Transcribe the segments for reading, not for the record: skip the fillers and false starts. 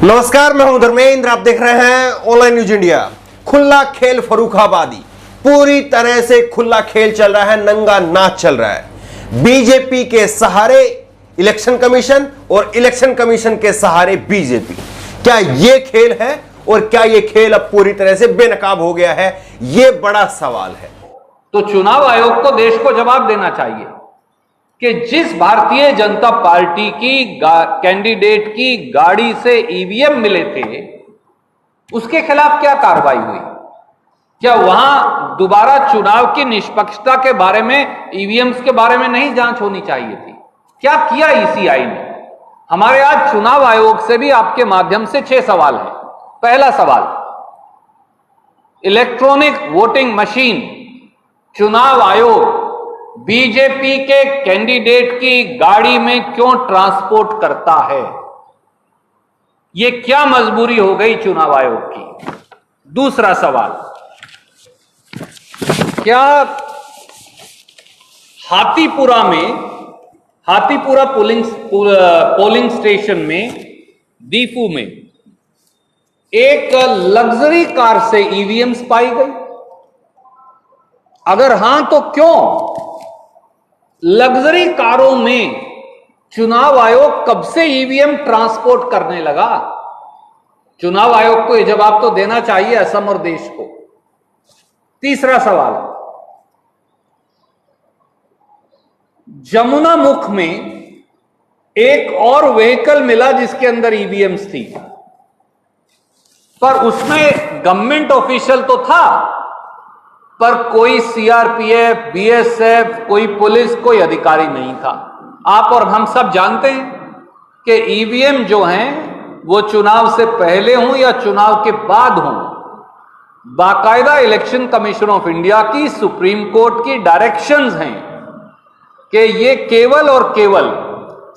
नमस्कार, मैं हूं धर्मेंद्र। आप देख रहे हैं ऑनलाइन न्यूज इंडिया। खुला खेल फर्रुखाबादी, पूरी तरह से खुला खेल चल रहा है, नंगा नाच चल रहा है। बीजेपी के सहारे इलेक्शन कमीशन और इलेक्शन कमीशन के सहारे बीजेपी। क्या ये खेल है और क्या ये खेल अब पूरी तरह से बेनकाब हो गया है? ये बड़ा सवाल है। तो चुनाव आयोग को देश को जवाब देना चाहिए कि जिस भारतीय जनता पार्टी की कैंडिडेट की गाड़ी से ईवीएम मिले थे, उसके खिलाफ क्या कार्रवाई हुई? क्या वहां दोबारा चुनाव की निष्पक्षता के बारे में, ईवीएम्स के बारे में नहीं जांच होनी चाहिए थी? क्या किया ईसीआई ने? हमारे आज चुनाव आयोग से भी आपके माध्यम से 6 सवाल हैं। पहला सवाल, इलेक्ट्रॉनिक वोटिंग मशीन चुनाव आयोग बीजेपी के कैंडिडेट की गाड़ी में क्यों ट्रांसपोर्ट करता है? यह क्या मजबूरी हो गई चुनाव आयोग की? दूसरा सवाल, क्या हाथीपुरा पोलिंग स्टेशन में, दीफू में एक लग्जरी कार से ईवीएम्स पाई गई? अगर हां तो क्यों? लग्जरी कारों में चुनाव आयोग कब से ईवीएम ट्रांसपोर्ट करने लगा? चुनाव आयोग को यह जवाब तो देना चाहिए असम और देश को। तीसरा सवाल, जमुना मुख में एक और व्हीकल मिला जिसके अंदर ईवीएम्स थी, पर उसमें गवर्नमेंट ऑफिशियल तो था, पर कोई सीआरपीएफ, बीएसएफ, कोई पुलिस, कोई अधिकारी नहीं था। आप और हम सब जानते हैं कि ईवीएम जो हैं वो चुनाव से पहले हों या चुनाव के बाद हों, बाकायदा इलेक्शन कमीशन ऑफ इंडिया की, सुप्रीम कोर्ट की डायरेक्शंस हैं कि ये केवल और केवल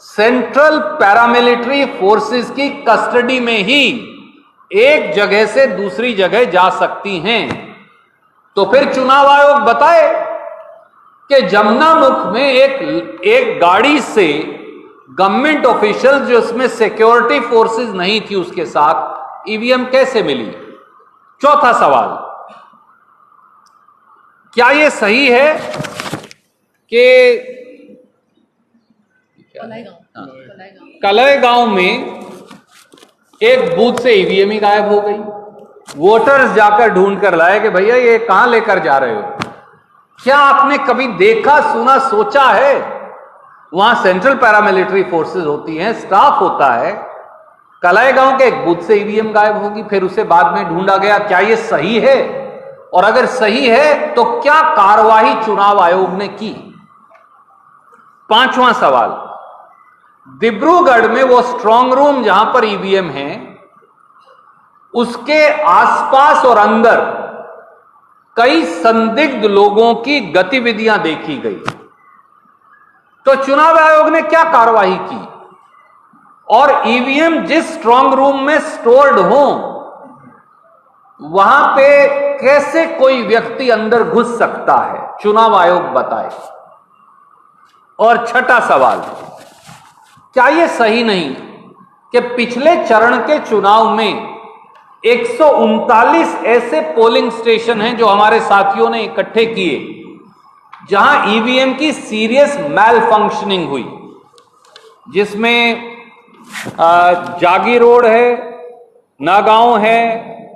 सेंट्रल पैरामिलिट्री फोर्सेस की कस्टडी में ही एक जगह से दूसरी जगह जा सकती हैं। तो फिर चुनाव आयोग बताए कि जमुना मुख में एक गाड़ी से गवर्नमेंट ऑफिशियल, जो उसमें सिक्योरिटी फोर्सेस नहीं थी उसके साथ, ईवीएम कैसे मिली? चौथा सवाल, क्या यह सही है कि कलईगांव में एक बूथ से ईवीएम ही गायब हो गई? वोटर्स जाकर ढूंढ कर लाए कि भैया ये कहां लेकर जा रहे हो? क्या आपने कभी देखा, सुना, सोचा है? वहां सेंट्रल पैरामिलिट्री फोर्सेस होती हैं, स्टाफ होता है। कलाईगांव के एक बूथ से ईवीएम गायब होगी, फिर उसे बाद में ढूंढा गया। क्या यह सही है? और अगर सही है तो क्या कार्रवाई चुनाव आयोग ने की? पांचवां सवाल, डिब्रूगढ़ में वो स्ट्रांग रूम जहां पर ईवीएम है, उसके आसपास और अंदर कई संदिग्ध लोगों की गतिविधियां देखी गई। तो चुनाव आयोग ने क्या कार्रवाई की? और ईवीएम जिस स्ट्रांग रूम में स्टोर्ड हो, वहां पे कैसे कोई व्यक्ति अंदर घुस सकता है? चुनाव आयोग बताए। और छठा सवाल, क्या यह सही नहीं कि पिछले चरण के चुनाव में 139 ऐसे पोलिंग स्टेशन हैं जो हमारे साथियों ने इकट्ठे किए, जहां ईवीएम की सीरियस मैल फंक्शनिंग हुई, जिसमें जागी रोड है, नागांव है,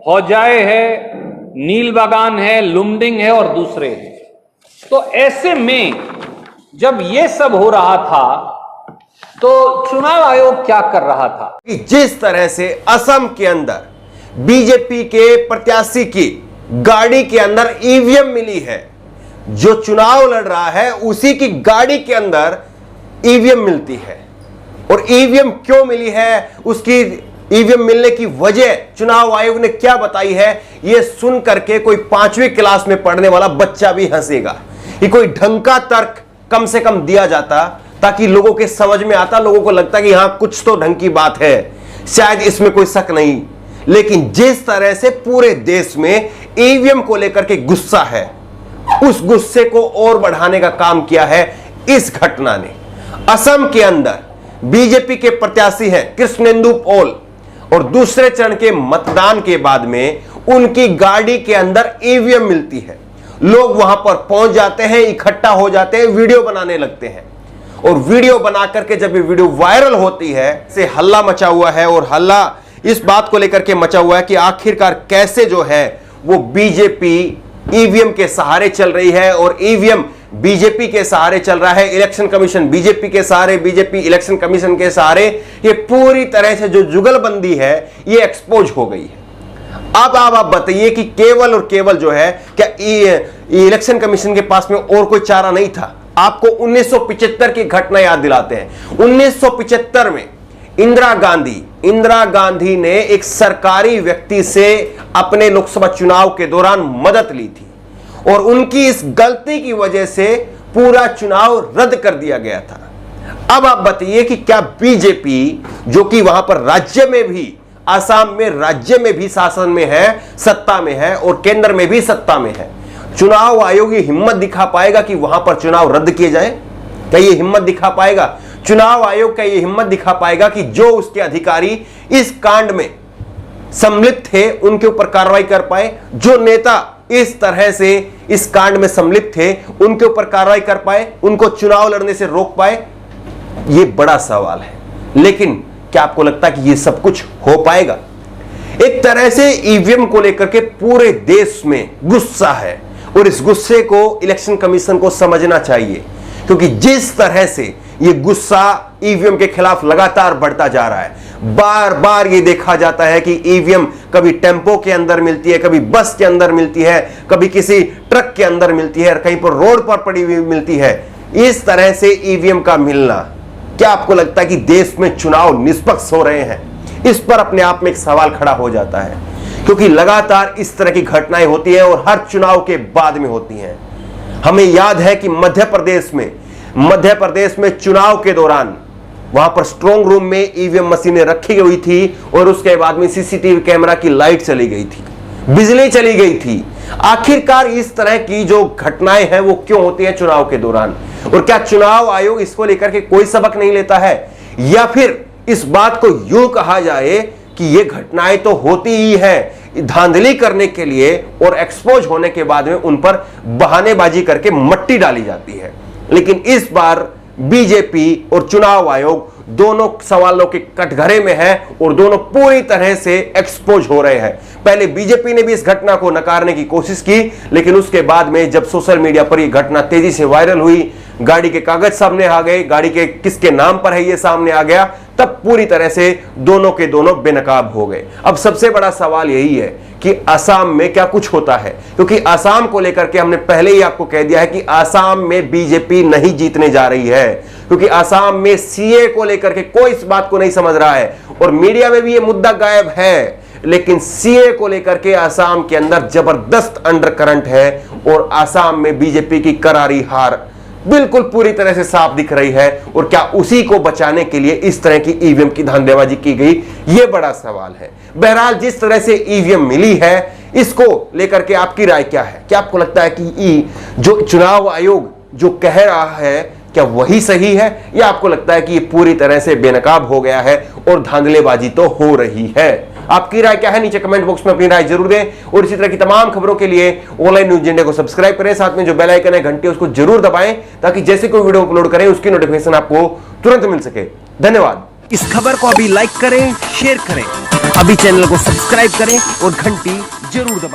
हौजाए है, नील बागान है, लुमडिंग है और दूसरे हैं। तो ऐसे में जब यह सब हो रहा था तो चुनाव आयोग क्या कर रहा था? कि जिस तरह से असम के अंदर बीजेपी के प्रत्याशी की गाड़ी के अंदर ईवीएम मिली है, जो चुनाव लड़ रहा है उसी की गाड़ी के अंदर ईवीएम मिलती है। और ईवीएम क्यों मिली है, उसकी ईवीएम मिलने की वजह चुनाव आयोग ने क्या बताई है, यह सुन करके कोई 5वीं क्लास में पढ़ने वाला बच्चा भी हंसेगा। ये कोई ढंग का तर्क कम से कम दिया जाता ताकि लोगों के समझ में आता, लोगों को लगता कि हां कुछ तो ढंग की बात है, शायद इसमें कोई शक नहीं। लेकिन जिस तरह से पूरे देश में ईवीएम को लेकर के गुस्सा है, उस गुस्से को और बढ़ाने का काम किया है इस घटना ने। असम के अंदर बीजेपी के प्रत्याशी हैं कृष्णेंदु पॉल, और दूसरे चरण के मतदान के बाद में उनकी गाड़ी के अंदर ईवीएम मिलती है। लोग वहां पर पहुंच जाते हैं, इकट्ठा हो जाते हैं, वीडियो बनाने लगते हैं और वीडियो बना करके जब ये वीडियो वायरल होती है से हल्ला मचा हुआ है। और हल्ला इस बात को लेकर के मचा हुआ है कि आखिरकार कैसे जो है वो बीजेपी ईवीएम के सहारे चल रही है और ईवीएम बीजेपी के सहारे चल रहा है, इलेक्शन कमीशन बीजेपी के सहारे, बीजेपी इलेक्शन कमीशन के सहारे। ये पूरी तरह से जो जुगलबंदी है ये एक्सपोज हो गई है। अब आप बताइए कि केवल और केवल जो है क्या इलेक्शन कमीशन के पास में और कोई चारा नहीं था? आपको 1975 की घटना याद दिलाते हैं। 1975 में इंदिरा गांधी ने एक सरकारी व्यक्ति से अपने लोकसभा चुनाव के दौरान मदद ली थी और उनकी इस गलती की वजह से पूरा चुनाव रद्द कर दिया गया था। अब आप बताइए कि क्या बीजेपी जो कि वहां पर राज्य में भी, आसाम में राज्य में भी शासन में है, सत्ता में है और केंद्र में भी सत्ता में है, चुनाव आयोग ये हिम्मत दिखा पाएगा कि वहां पर चुनाव रद्द किए जाएं? क्या ये हिम्मत दिखा पाएगा? चुनाव आयोग क्या ये हिम्मत दिखा पाएगा कि जो उसके अधिकारी इस कांड में सम्मिलित थे उनके ऊपर कार्रवाई कर पाए? जो नेता इस तरह से इस कांड में सम्मिलित थे उनके ऊपर कार्रवाई कर पाए, उनको चुनाव लड़ने से रोक पाए? ये बड़ा सवाल है। लेकिन क्या आपको लगता है कि ये सब कुछ हो पाएगा? एक तरह से ईवीएम को लेकर के पूरे देश में गुस्सा है और इस गुस्से को इलेक्शन कमीशन को समझना चाहिए, क्योंकि जिस तरह से ये गुस्सा ईवीएम के खिलाफ लगातार बढ़ता जा रहा है, बार बार ये देखा जाता है कि ईवीएम कभी टेम्पो के अंदर मिलती है, कभी बस के अंदर मिलती है, कभी किसी ट्रक के अंदर मिलती है, कहीं पर रोड पर पड़ी हुई मिलती है। इस तरह से ईवीएम का मिलना, क्या आपको लगता है कि देश में चुनाव निष्पक्ष हो रहे हैं? इस पर अपने आप में एक सवाल खड़ा हो जाता है, क्योंकि लगातार इस तरह की घटनाएं होती हैं और हर चुनाव के बाद में होती हैं। हमें याद है कि मध्य प्रदेश में चुनाव के दौरान वहां पर स्ट्रांग रूम में ईवीएम मशीनें रखी हुई थी और उसके बाद में सीसीटीवी कैमरा की लाइट चली गई थी, बिजली चली गई थी। आखिरकार इस तरह की जो घटनाएं हैं वो क्यों होती हैं चुनाव के दौरान? और क्या चुनाव आयोग इसको लेकर के कोई सबक नहीं लेता है? या फिर इस बात को यूं कहा जाए कि ये घटनाएं तो होती ही है धांधली करने के लिए और एक्सपोज होने के बाद में उन पर बहानेबाजी करके मट्टी डाली जाती है? लेकिन इस बार बीजेपी और चुनाव आयोग दोनों सवालों के कटघरे में है और दोनों पूरी तरह से एक्सपोज हो रहे हैं। पहले बीजेपी ने भी इस घटना को नकारने की कोशिश की, लेकिन उसके बाद में जब सोशल मीडिया पर यह घटना तेजी से वायरल हुई, गाड़ी के कागज सामने आ गए, गाड़ी के किसके नाम पर है यह सामने आ गया, तब पूरी तरह से दोनों के दोनों बेनकाब हो गए। अब सबसे बड़ा सवाल यही है कि असम में क्या कुछ होता है, क्योंकि असम को लेकर के हमने पहले ही आपको कह दिया है कि असम में बीजेपी नहीं जीतने जा रही है, क्योंकि असम में सीए को लेकर के कोई इस बात को नहीं समझ रहा है और मीडिया में भी यह मुद्दा गायब है। लेकिन सीए को लेकर के असम के अंदर जबरदस्त अंडर करंट है और असम में बीजेपी की करारी हार बिल्कुल पूरी तरह से साफ दिख रही है। और क्या उसी को बचाने के लिए इस तरह की ईवीएम की धांधलेबाजी की गई? यह बड़ा सवाल है। बहरहाल जिस तरह से ईवीएम मिली है इसको लेकर के आपकी राय क्या है? क्या आपको लगता है कि जो चुनाव आयोग जो कह रहा है क्या वही सही है, या आपको लगता है कि ये पूरी तरह से बेनकाब हो गया है और धांधलेबाजी तो हो रही है? आपकी राय क्या है? नीचे कमेंट बॉक्स में अपनी राय जरूर दें और इसी तरह की तमाम खबरों के लिए ऑनलाइन न्यूज इंडिया को सब्सक्राइब करें, साथ में जो बेल आइकन है घंटी उसको जरूर दबाएं ताकि जैसे कोई वीडियो अपलोड करें उसकी नोटिफिकेशन आपको तुरंत मिल सके। धन्यवाद। इस खबर को अभी लाइक करें, शेयर करें, अभी चैनल को सब्सक्राइब करें और घंटी जरूर दबाएं।